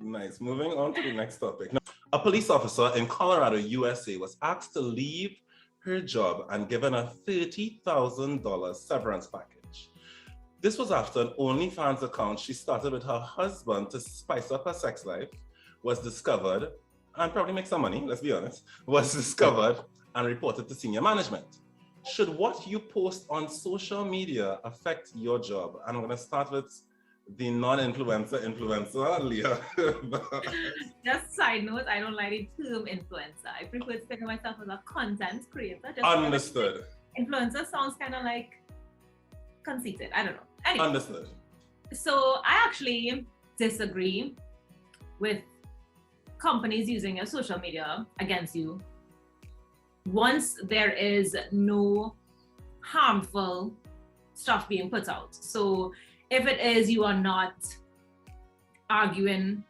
Nice. Moving on to the next topic. Now, a police officer in Colorado, USA was asked to leave her job and given a $30,000 severance package. This was after an OnlyFans account she started with her husband to spice up her sex life was discovered, and probably make some money, let's be honest, was discovered and reported to senior management. Should what you post on social media affect your job? And I'm going to start with the influencer, Leah. Just side note, I don't like the term influencer. I prefer to think of myself as a content creator. Just Understood. Influencer sounds kind of like conceited. I don't know. Anyway, Understood. So I actually disagree with companies using your social media against you once there is no harmful stuff being put out. So if it is, you are not arguing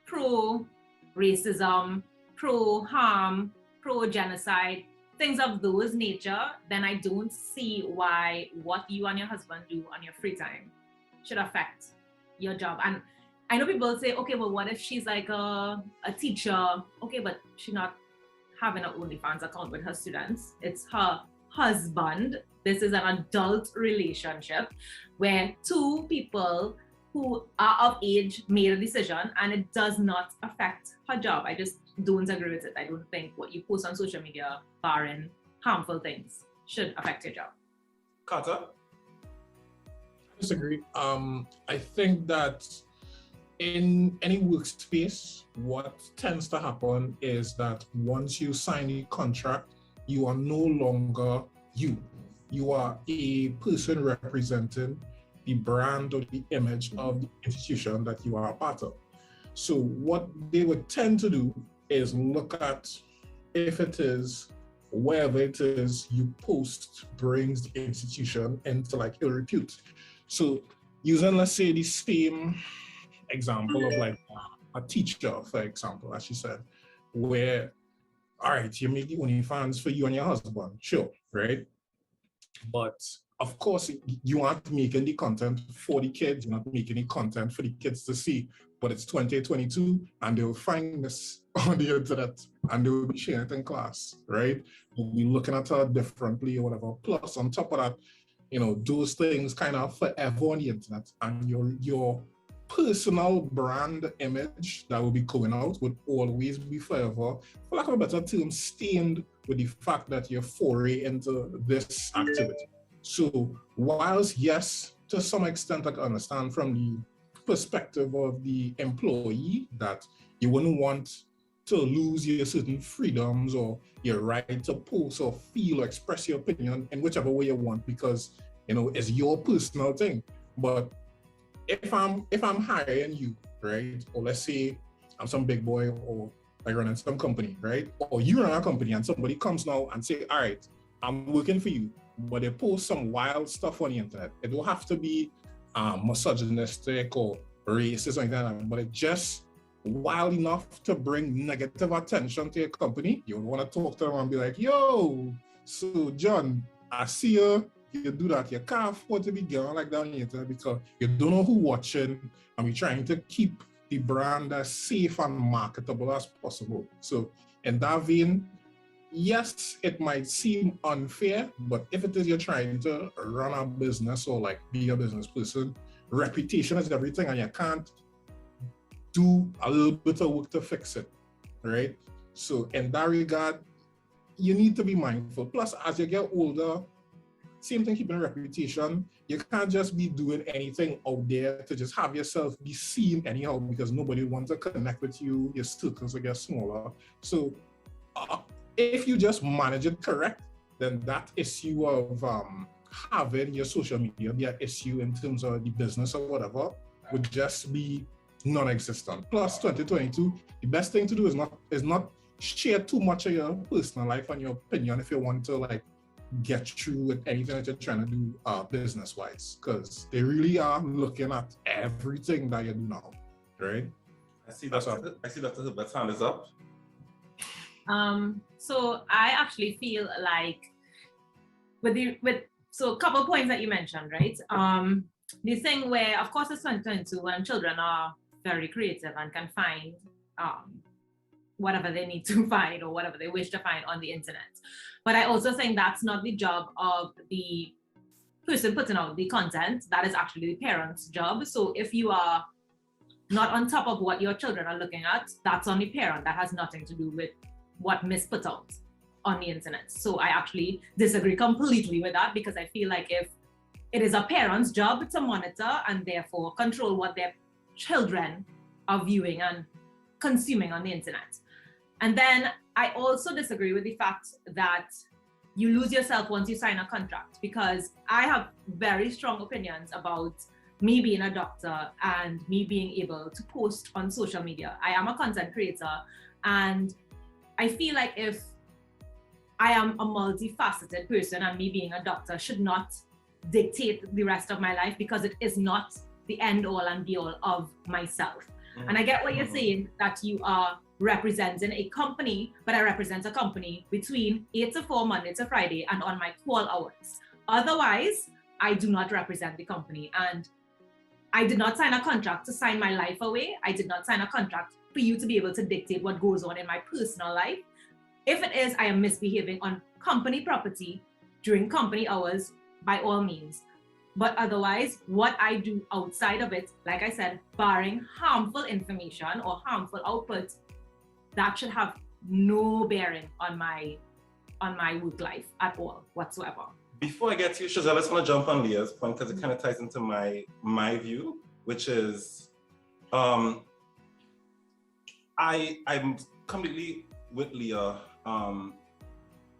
pro-racism, pro-harm, pro-genocide, things of those nature, then I don't see why what you and your husband do on your free time should affect your job. And I know people say, okay, well, what if she's like a teacher? Okay, but she's not having an OnlyFans account with her students. It's her husband. This is an adult relationship where two people who are of age made a decision, and it does not affect her job. I just don't agree with it. I don't think what you post on social media, barring harmful things, should affect your job. Carter? I disagree. I think that in any workspace, what tends to happen is that once you sign a contract, you are no longer you. You are a person representing the brand or the image of the institution that you are a part of. So what they would tend to do is look at if it is, wherever it is you post brings the institution into like ill repute. So using, let's say, the same example of like a teacher, for example, as she said, where, all right, you make the OnlyFans for you and your husband, sure, right? But of course, you aren't making the content for the kids, you're not making the content for the kids to see, but it's 2022 and they'll find this on the internet and they will be sharing it in class, right? We'll be looking at her differently or whatever. Plus, on top of that, you know, those things kind of forever on the internet, and your personal brand image that will be going out would always be forever, for lack of a better term, stained with the fact that you're foray into this activity. So whilst, yes, to some extent I can understand from the perspective of the employee that you wouldn't want to lose your certain freedoms or your right to post or feel or express your opinion in whichever way you want, because, you know, it's your personal thing. But if I'm hiring you, right, or let's say I'm some big boy or I run in some company, right, or you run a company and somebody comes now and say, all right, I'm working for you, but they post some wild stuff on the internet. It don't have to be misogynistic or racist or anything like that, but it's just wild enough to bring negative attention to your company. You would want to talk to them and be like, yo, so John, I see you do that. You can't afford to be going like that on the internet because you don't know who's watching, and we're trying to keep the brand as safe and marketable as possible. So in that vein, yes, it might seem unfair, but if it is you're trying to run a business or like be a business person, reputation is everything, and you can't do a little bit of work to fix it, right? So in that regard, you need to be mindful. Plus, as you get older, same thing, keeping a reputation. You can't just be doing anything out there to just have yourself be seen anyhow, because nobody wants to connect with you, your circles will get smaller. So if you just manage it correct, then that issue of having your social media be an issue in terms of the business or whatever would just be non-existent. Plus 2022, the best thing to do is not share too much of your personal life and your opinion if you want to like get through with anything that you're trying to do business-wise, because they really are looking at everything that you do now, right? I see Dr. Herbert's hand is up. So I actually feel like so a couple points that you mentioned, right? The thing where, of course, it's 2022 and children are very creative and can find whatever they need to find or whatever they wish to find on the internet. But I also think that's not the job of the person putting out the content. That is actually the parent's job. So if you are not on top of what your children are looking at, that's on the parent. That has nothing to do with what Miss put out on the internet. So I actually disagree completely with that, because I feel like if it is a parent's job to monitor and therefore control what their children are viewing and consuming on the internet. And then I also disagree with the fact that you lose yourself once you sign a contract, because I have very strong opinions about me being a doctor and me being able to post on social media. I am a content creator, and I feel like if I am a multifaceted person, and me being a doctor should not dictate the rest of my life, because it is not the end all and be all of myself. And I get what you're saying, that you are representing a company, but I represent a company between 8 to 4, Monday to Friday, and on my call hours. Otherwise, I do not represent the company. And I did not sign a contract to sign my life away. I did not sign a contract for you to be able to dictate what goes on in my personal life. If it is, I am misbehaving on company property during company hours, by all means. But otherwise, what I do outside of it, like I said, barring harmful information or harmful output, that should have no bearing on my work life at all whatsoever. Before I get to you, Chezelle, I just want to jump on Leah's point, because it kind of ties into my view, which is I'm completely with Leah.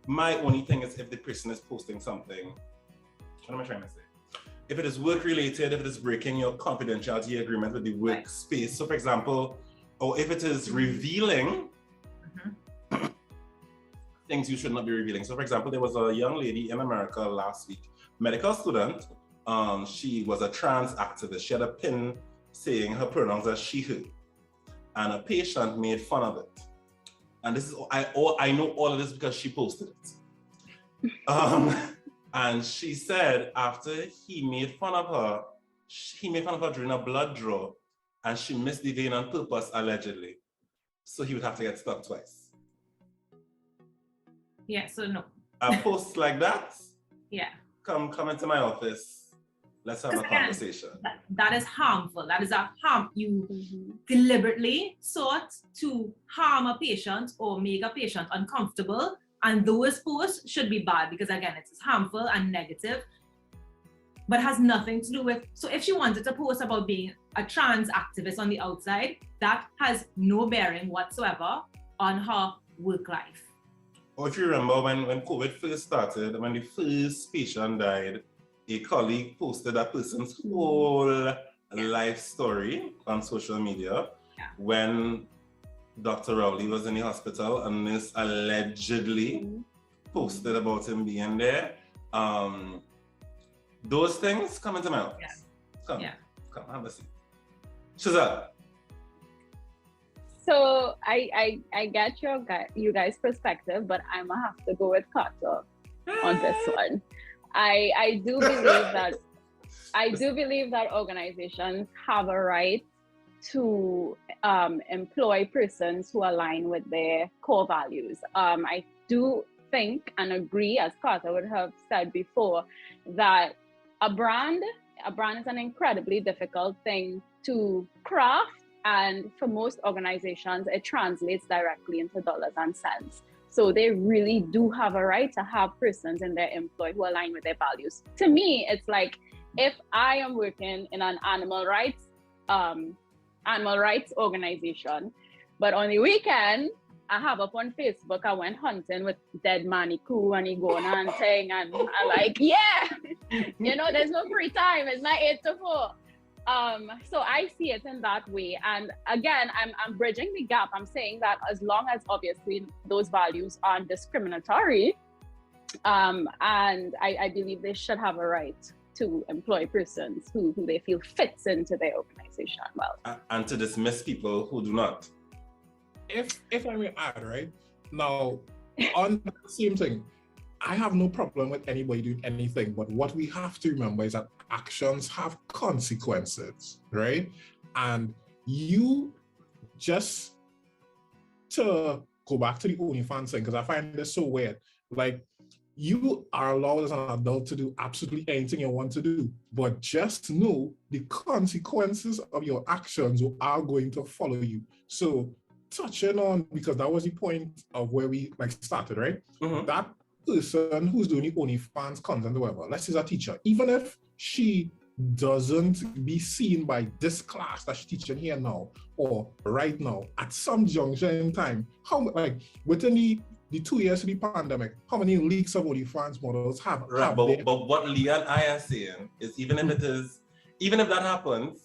My only thing is if the person is posting something, what am I trying to say? If it is work related, if it is breaking your confidentiality agreement with the workspace, so for example, or if it is revealing things you should not be revealing. So for example, there was a young lady in America last week, medical student. She was a trans activist. She had a pin saying her pronouns are she, her. And a patient made fun of it. And this is, I know all of this because she posted it. And she said after he made fun of her during a blood draw, and she missed the vein on purpose, allegedly. So he would have to get stuck twice. Yeah, so no. A post like that? Yeah. Come into my office. Let's have a conversation. That is harmful. That is a harm. You deliberately sought to harm a patient or make a patient uncomfortable. And those posts should be bad, because again, it is harmful and negative, but has nothing to do with, so if she wanted to post about being a trans activist on the outside, that has no bearing whatsoever on her work life. Or if you remember when COVID first started, when the first patient died, a colleague posted that person's whole life story on social media. When Dr. Rowley was in the hospital, and this allegedly posted about him being there. Those things come into my office. Come, have a seat. Chezelle. So I get you guys' perspective, but I'm gonna have to go with Carter on this one. I do believe that organizations have a right to employ persons who align with their core values. I do think and agree, as Carter would have said before, that a brand is an incredibly difficult thing to craft, and for most organizations, it translates directly into dollars and cents. So they really do have a right to have persons in their employ who align with their values. To me, it's like if I am working in an animal rights organization, but on the weekend, I have up on Facebook, I went hunting with dead manikou and he going on thing, and I like, there's no free time. It's not 8 to 4. So I see it in that way. And again, I'm bridging the gap. I'm saying that as long as obviously those values aren't discriminatory, and I believe they should have a right to employ persons who they feel fits into their organization well. And to dismiss people who do not. If I may add, right? Now, on the same thing, I have no problem with anybody doing anything, but what we have to remember is that actions have consequences, right? And you just to go back to the OnlyFans thing, because I find this so weird. Like, you are allowed as an adult to do absolutely anything you want to do, but just know the consequences of your actions are going to follow you. So touching on, because that was the point of where we like started, right? Mm-hmm. That person who's doing the OnlyFans content or whatever, let's say a teacher, even if she doesn't be seen by this class that she's teaching here now or right now, at some juncture in time, how like within the 2 years of the pandemic, how many leaks of OnlyFans models have? Right, but what Leah and I are saying is, even if that happens,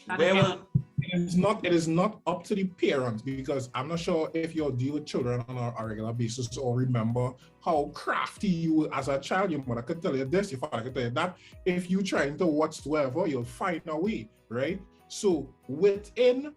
it is not up to the parents, because I'm not sure if you deal with children on a regular basis or remember how crafty you as a child. Your mother could tell you this, your father could tell you that. If you're trying to watch whatever, you'll find a way, right? So within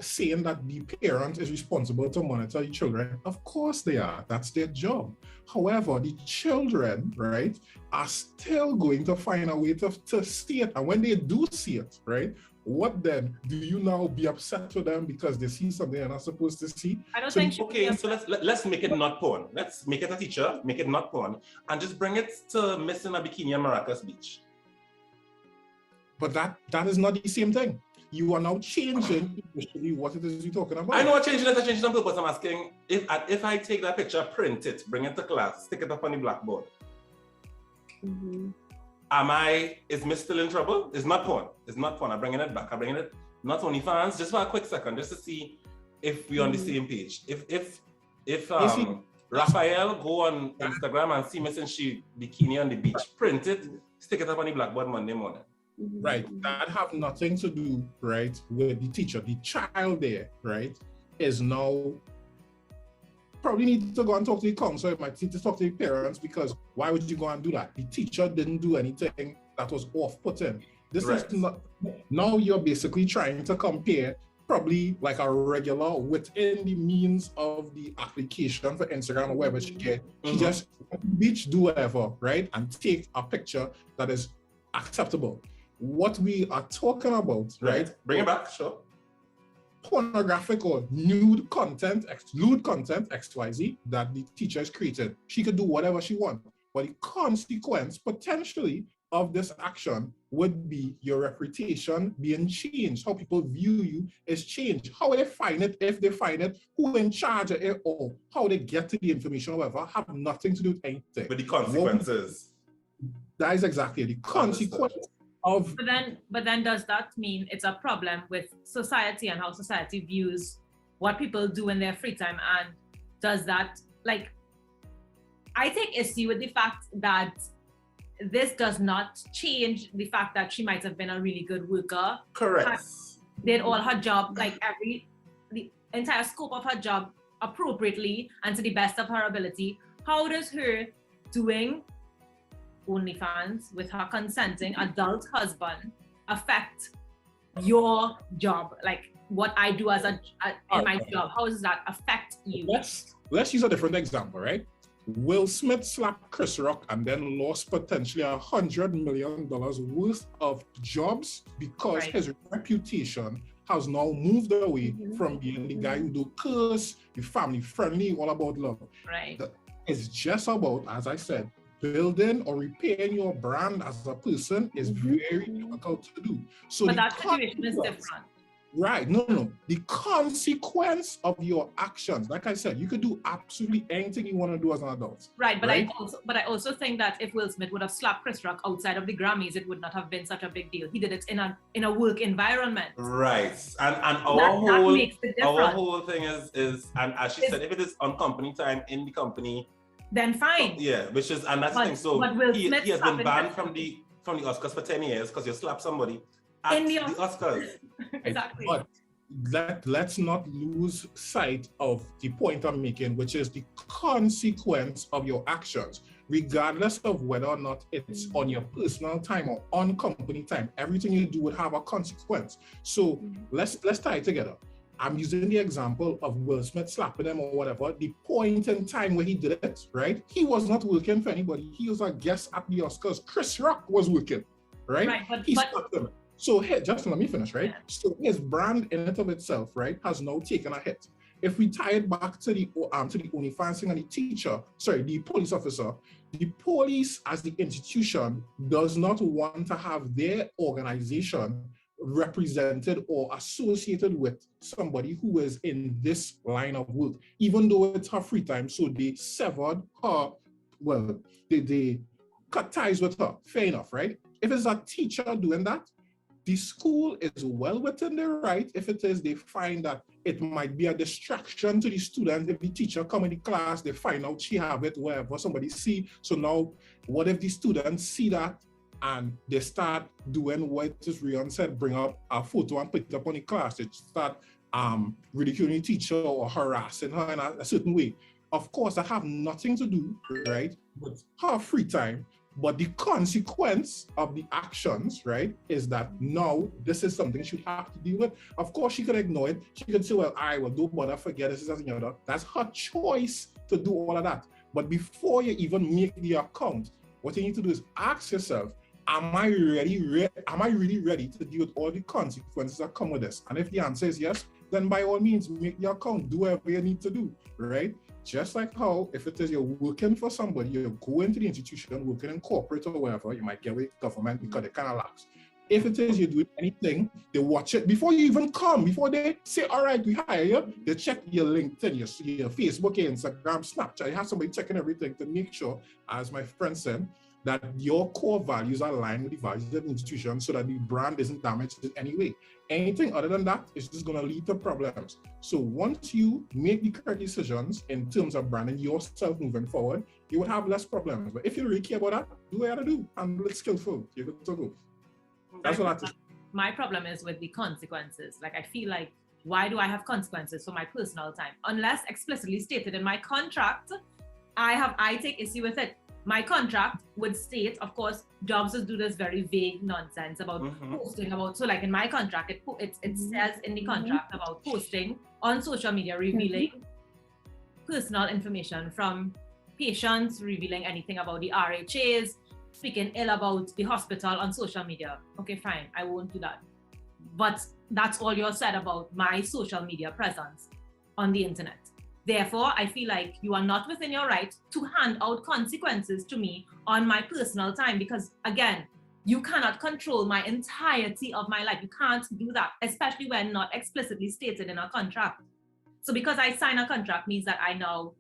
saying that the parent is responsible to monitor the children, of course they are. That's their job. However, the children, right, are still going to find a way to see it. And when they do see it, right, what then? Do you now be upset with them because they see something they're not supposed to see? I don't think. Okay, so let's make it not porn. Let's make it a teacher, make it not porn, and just bring it to Miss in a Bikini in Maracas Beach. But that is not the same thing. You are now changing what it is you're talking about. I know I'm changing on purpose. I'm asking if I take that picture, print it, bring it to class, stick it up on the blackboard. Mm-hmm. Is Miss still in trouble? It's not porn. It's not porn. I'm bringing it back. I'm bringing it, not OnlyFans, just for a quick second, just to see if we're on the same page. If Raphael go on Instagram and see Miss in she bikini on the beach, print it, stick it up on the blackboard Monday morning. Right, that have nothing to do, right, with the teacher. The child there, right, is now probably need to go and talk to the counselor, might need to talk to the parents, because why would you go and do that? The teacher didn't do anything that was off-putting. This is not, now you're basically trying to compare probably like a regular within the means of the application for Instagram or wherever she get. She just beach do whatever, right, and take a picture that is acceptable. What we are talking about, right? Bring it back, sure. Pornographic or lewd content, XYZ, that the teacher has created. She could do whatever she wants, but the consequence potentially of this action would be your reputation being changed. How people view you is changed. How they find it, if they find it, who in charge of it, or how they get to the information, however, have nothing to do with anything. But the consequences. That is exactly the consequence. But then does that mean it's a problem with society and how society views what people do in their free time? And does that, like, I take issue with the fact that this does not change the fact that she might have been a really good worker. Correct. Did all her job, like the entire scope of her job appropriately and to the best of her ability. How does her doing OnlyFans with her consenting adult husband affect your job? Like what I do as in my job, how does that affect you? Let's use a different example, right? Will Smith slapped Chris Rock and then lost potentially $100 million worth of jobs because his reputation has now moved away from being the guy who do curse, the family friendly, all about love. Right. It's just about, as I said, building or repairing your brand as a person is very difficult to do. So but that situation is different. Right, no. The consequence of your actions, like I said, you could do absolutely anything you want to do as an adult. Right, but I also think that if Will Smith would have slapped Chris Rock outside of the Grammys, it would not have been such a big deal. He did it in a work environment. Right, and our whole thing is, and as she said, if it is on company time in the company, then fine. Yeah, which is, and that's the thing. So he has been banned from the Oscars for 10 years because you slapped somebody at the Oscars. Exactly. But let's not lose sight of the point I'm making, which is the consequence of your actions, regardless of whether or not it's on your personal time or on company time. Everything you do would have a consequence. So let's tie it together. I'm using the example of Will Smith slapping him or whatever. The point in time where he did it, right? He was not working for anybody. He was a guest at the Oscars. Chris Rock was working, right? Right, He slapped him. So here, just let me finish, right? Yeah. So his brand in and of itself, right, has now taken a hit. If we tie it back to the OnlyFans thing and the teacher, sorry, the police officer, the police as the institution does not want to have their organization represented or associated with somebody who is in this line of work, even though it's her free time. So they severed her, well, they cut ties with her. Fair enough, right? If it's a teacher doing that, the school is well within their right. If it is, they find that it might be a distraction to the students. If the teacher come in the class, they find out she have it, wherever somebody see. So now, what if the students see that and they start doing what just Rion said, bring up a photo and put it up on the class. They start ridiculing the teacher or harassing her in a certain way. Of course, that have nothing to do, right, with her free time. But the consequence of the actions, right, is that now this is something she have to deal with. Of course, she could ignore it. She could say, well, I will don't bother, forget this, and the other. That's her choice to do all of that. But before you even make the account, what you need to do is ask yourself, am I really ready to deal with all the consequences that come with this? And if the answer is yes, then by all means, make the account, do whatever you need to do, right? Just like how, if it is you're working for somebody, you go into the institution, working in corporate or wherever, you might get with government because they kind of lax. If it is you're doing anything, they watch it before you even come, before they say, all right, we hire you, they check your LinkedIn, your Facebook, your Instagram, Snapchat, you have somebody checking everything to make sure, as my friend said, that your core values are aligned with the values of the institution so that the brand isn't damaged in any way. Anything other than that is just going to lead to problems. So once you make the correct decisions in terms of branding yourself moving forward, you would have less problems. But if you really care about that, do what you have to do and it's skillful. You're good to go. That's what I think. My problem is with the consequences. Like, I feel like, why do I have consequences for my personal time? Unless explicitly stated in my contract, I take issue with it. My contract would state, of course, jobs do this very vague nonsense about posting about, so like in my contract, it says in the contract about posting on social media, revealing personal information from patients, revealing anything about the RHAs, speaking ill about the hospital on social media. Okay, fine, I won't do that. But that's all you're said about my social media presence on the internet. Therefore, I feel like you are not within your right to hand out consequences to me on my personal time because, again, you cannot control my entirety of my life. You can't do that, especially when not explicitly stated in a contract. So because I sign a contract means that I know,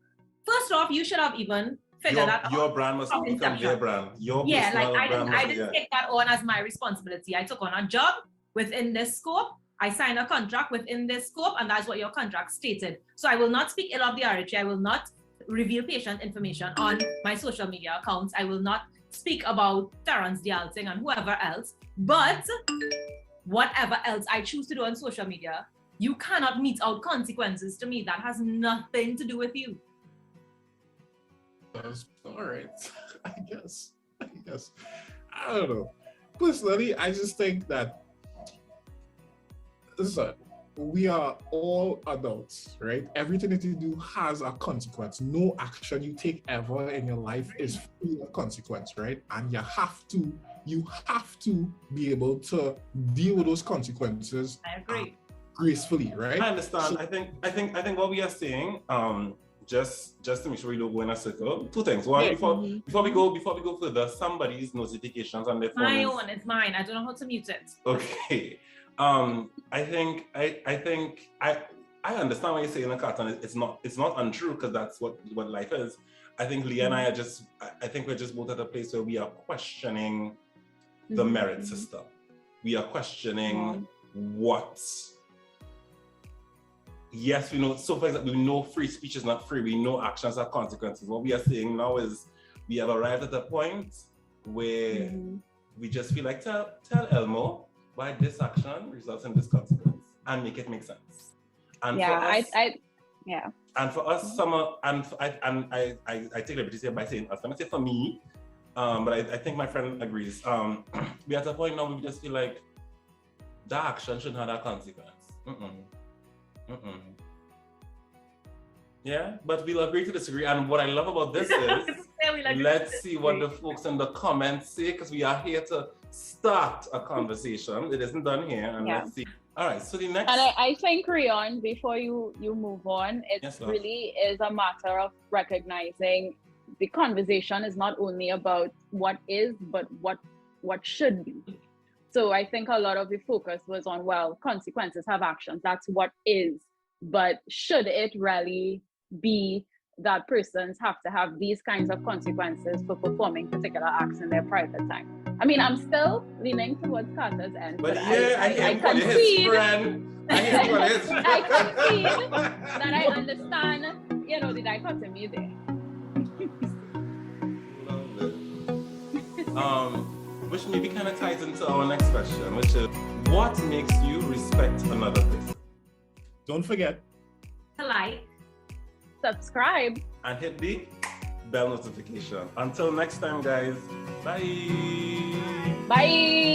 first off, you should have even figured that out. Your brand must become their brand. Yeah, like I didn't take that on as my responsibility. I took on a job within this scope. I signed a contract within this scope, and that's what your contract stated. So I will not speak ill of the RHA. I will not reveal patient information on my social media accounts. I will not speak about Terrence Dialting and whoever else. But whatever else I choose to do on social media, you cannot mete out consequences to me. That has nothing to do with you. That's all right. I guess. I don't know. Personally, I just think that, listen, we are all adults, right? Everything that you do has a consequence. No action you take ever in your life is free of consequence, right? And you have to be able to deal with those consequences. I agree. Gracefully, right? I understand. So, I think what we are saying, just to make sure we don't go in a circle. Two things. One, before we go further, somebody's notifications on their phone. My own, it's mine. I don't know how to mute it. Okay. I think I understand what you're saying, Carton. It's not untrue because that's what life is. I think Leah and I think we're just both at a place where we are questioning the merit system. We are questioning what. Yes, we know. So for example, we know free speech is not free. We know actions have consequences. What we are saying now is we have arrived at a point where we just feel like tell Elmo why this action results in this consequence and make it make sense. And and for us, I take liberty here by saying us. I'm gonna say for me, but I think my friend agrees. We're at a point now where we just feel like that action shouldn't have that consequence. Yeah, but we'll agree to disagree. And what I love about this is let's see what the folks in the comments say, because we are here to start a conversation. It isn't done here, and Yeah. let's see. All right, so the next. And I think, Rion, before you move on, it Yes, ma'am. really is a matter of recognizing the conversation is not only about what is, but what should be. So I think a lot of the focus was on, well, consequences have actions. That's what is. But should it really be that persons have to have these kinds of consequences for performing particular acts in their private time? I mean, I'm still leaning towards Carter's end, But but yeah, I concede. His friend. I hear what his friend. I concede that I understand, the dichotomy there. Love it. Which maybe kind of ties into our next question, which is, what makes you respect another person? Don't forget. To like. Subscribe. And hit the bell notification. Until next time, guys. Bye. Bye.